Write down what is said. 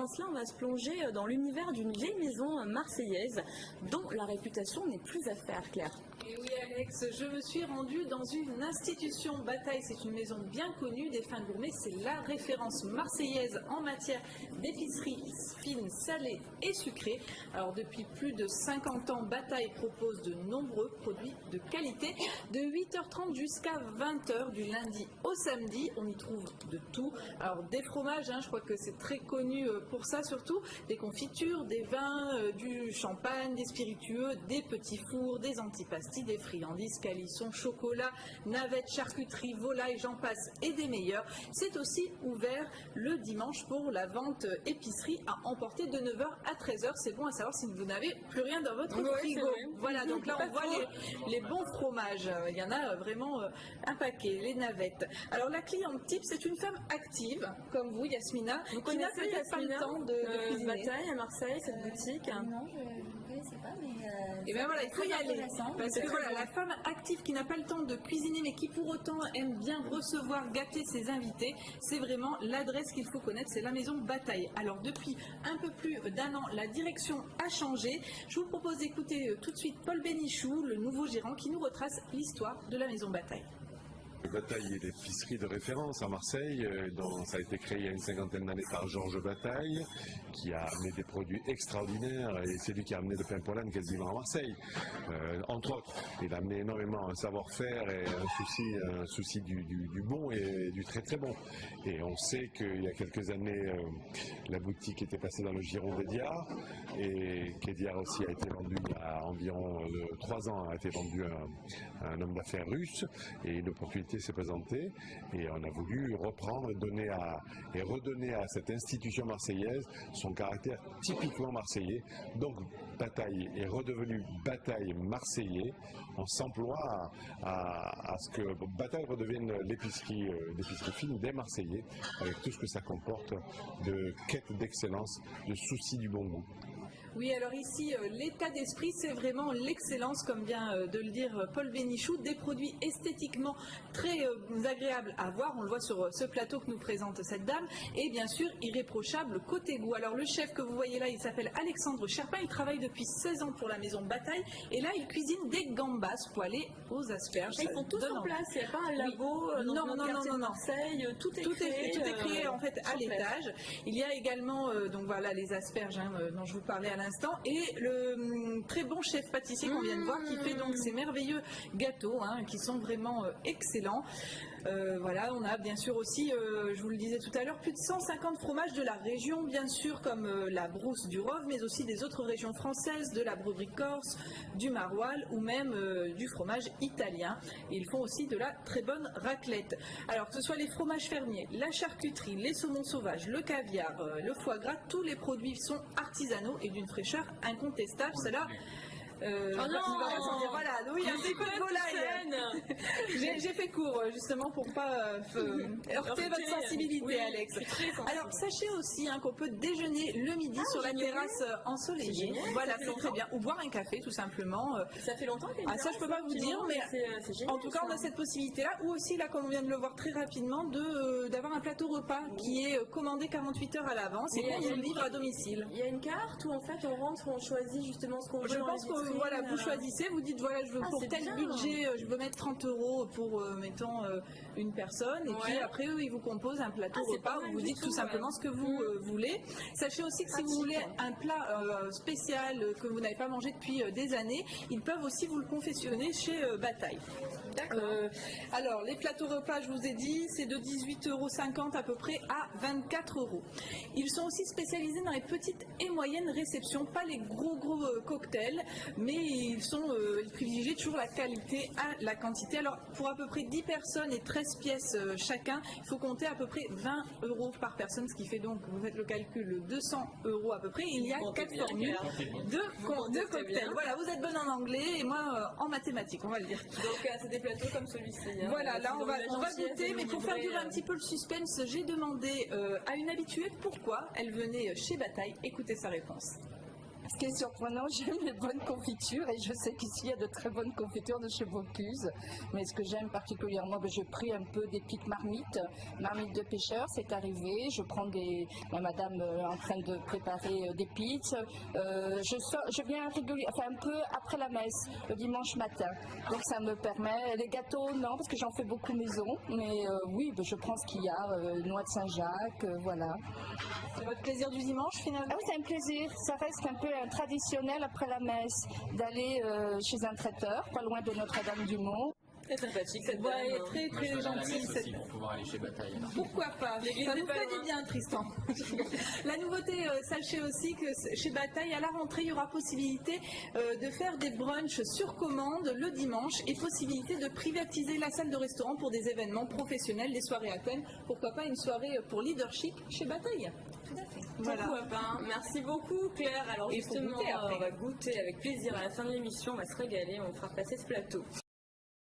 avant cela, on va se plonger dans l'univers d'une vieille maison marseillaise dont la réputation n'est plus à faire, Claire. Et oui Alex, je me suis rendue dans une institution. Bataille, c'est une maison bien connue des fins gourmets, c'est la référence marseillaise en matière d'épicerie fine, salée et sucrée. Alors depuis plus de 50 ans, Bataille propose de nombreux produits de qualité. De 8h30 jusqu'à 20h du lundi au samedi, on y trouve de tout. Alors des fromages, je crois que c'est très connu pour ça surtout, des confitures, des vins, du champagne, des spiritueux, des petits fours, des antipastilles, des friandises, calissons, chocolat, navettes, charcuterie, volaille, j'en passe et des meilleurs. C'est aussi ouvert le dimanche pour la vente épicerie à emporter de 9h à 13h. C'est bon à savoir si vous n'avez plus rien dans votre frigo. Voilà, donc là on voit les bons fromages. Il y en a vraiment un paquet, les navettes. Alors la cliente type, c'est une femme active, comme vous Yasmina, qui n'a peut-être pas le temps de cuisiner. Bataille à Marseille, cette boutique. Non, je ne connaissais pas, mais et bien voilà, il faut y aller. Parce que voilà, la femme active qui n'a pas le temps de cuisiner, mais qui pour autant aime bien recevoir, gâter ses invités, c'est vraiment l'adresse qu'il faut connaître, c'est la maison Bataille. Alors depuis un peu plus d'un an, la direction a changé. Je vous propose d'écouter tout de suite Paul Bénichou, le nouveau gérant, qui nous retrace l'histoire de la maison Bataille. Bataille est l'épicerie de référence à Marseille, dont ça a été créé il y a une cinquantaine d'années par Georges Bataille, qui a amené des produits extraordinaires, et c'est lui qui a amené le pain Poilâne quasiment à Marseille, entre autres. Il a amené énormément un savoir-faire et un souci du bon et du très très bon. Et on sait qu'il y a quelques années, la boutique était passée dans le giron d'Ediard, et qu'Ediard aussi a été vendu il y a environ 3 ans, a été vendu à un homme d'affaires russe, et une opportunité s'est présentée, et on a voulu reprendre et redonner à cette institution marseillaise son caractère typiquement marseillais. Donc Bataille est redevenu Bataille marseillais. On s'emploie à ce que Bataille redevienne l'épicerie fine des Marseillais, avec tout ce que ça comporte de quête d'excellence, de souci du bon goût. Oui, alors ici, l'état d'esprit, c'est vraiment l'excellence, comme vient de le dire Paul Bénichou, des produits esthétiquement très agréables à voir, on le voit sur ce plateau que nous présente cette dame, et bien sûr, irréprochable côté goût. Alors le chef que vous voyez là, il s'appelle Alexandre Cherpin, il travaille depuis 16 ans pour la maison Bataille, et là, il cuisine des gambas poêlées aux asperges. Ils font tout en place, il n'y a pas un labo dans notre quartier de Marseille, tout est créé en fait à l'étage. Il y a également, donc voilà, les asperges dont je vous parlais à l'instant, et le très bon chef pâtissier qu'on vient de voir qui fait donc ces merveilleux gâteaux qui sont vraiment excellents. Voilà, on a bien sûr aussi, je vous le disais tout à l'heure, plus de 150 fromages de la région, bien sûr, comme la brousse du Rove, mais aussi des autres régions françaises, de la brebis corse, du maroilles ou même du fromage italien. Et ils font aussi de la très bonne raclette. Alors que ce soit les fromages fermiers, la charcuterie, les saumons sauvages, le caviar, le foie gras, tous les produits sont artisanaux et d'une fraîcheur incontestable. Cela voilà, oui, un petit peu de volaille. J'ai fait court justement pour pas heurter votre sensibilité, oui, Alex. Alors sachez aussi qu'on peut déjeuner le midi sur la terrasse ensoleillée. Voilà, c'est très bien. Ou boire un café tout simplement. Ça fait longtemps qu'il y a ça je peux pas vous dire, mais génial, en tout cas on a cette possibilité-là. Ou aussi là, comme on vient de le voir très rapidement, d'avoir un plateau repas qui est commandé 48 heures à l'avance et qu'on vous livre à domicile. Il y a une carte où en fait on rentre, on choisit justement ce qu'on veut. Je pense que voilà, vous choisissez, vous dites voilà, je veux pour tel budget, je veux mettre 30 € pour mettons une personne, et puis après eux ils vous composent un plateau repas où vous dites tout simplement ce que vous voulez. Sachez aussi que si vous voulez un plat spécial que vous n'avez pas mangé depuis des années, ils peuvent aussi vous le confectionner chez Bataille. Alors les plateaux repas, je vous ai dit, c'est de 18,50 € à peu près à 24 €. Ils sont aussi spécialisés dans les petites et moyennes réceptions, pas les gros cocktails, mais ils privilégient toujours la qualité à la quantité. Alors pour à peu près 10 personnes et 13 pièces chacun, il faut compter à peu près 20 € par personne, ce qui fait donc, vous faites le calcul, 200 € à peu près. Il y a 4 formules de cocktails. Voilà, vous êtes bonne en anglais et moi en mathématiques, on va le dire. Donc c'est des plateaux comme celui-ci. Voilà, là on va goûter, mais pour faire durer un petit peu le suspense, j'ai demandé à une habituée pourquoi elle venait chez Bataille. Écoutez sa réponse. Ce qui est surprenant, j'aime les bonnes confitures et je sais qu'ici il y a de très bonnes confitures de chez Bocuse. Mais ce que j'aime particulièrement, j'ai pris un peu des petites marmites de pêcheurs, c'est arrivé. Je prends madame en train de préparer des pizzas. Je viens régulièrement, un peu après la messe, le dimanche matin. Donc ça me permet, les gâteaux non, parce que j'en fais beaucoup maison. Mais oui, je prends ce qu'il y a, noix de Saint-Jacques, voilà. C'est votre plaisir du dimanche finalement? Ah oui, c'est un plaisir. Ça reste un peu traditionnel après la messe d'aller chez un traiteur, pas loin de Notre-Dame-du-Mont. Très sympathique cette Ouais, dame. elle est très très gentille. aussi pour pouvoir aller chez Bataille. Pourquoi pas? Ça nous fait du bien, Tristan. La nouveauté, sachez aussi que chez Bataille, à la rentrée, il y aura possibilité de faire des brunchs sur commande le dimanche et possibilité de privatiser la salle de restaurant pour des événements professionnels, des soirées à thème. Pourquoi pas une soirée pour leadership chez Bataille? Tout à fait. Voilà. Pourquoi pas. Merci beaucoup Claire. Alors Il faut justement, goûter après. on va goûter avec plaisir à la fin de l'émission, on va se régaler, on fera passer ce plateau.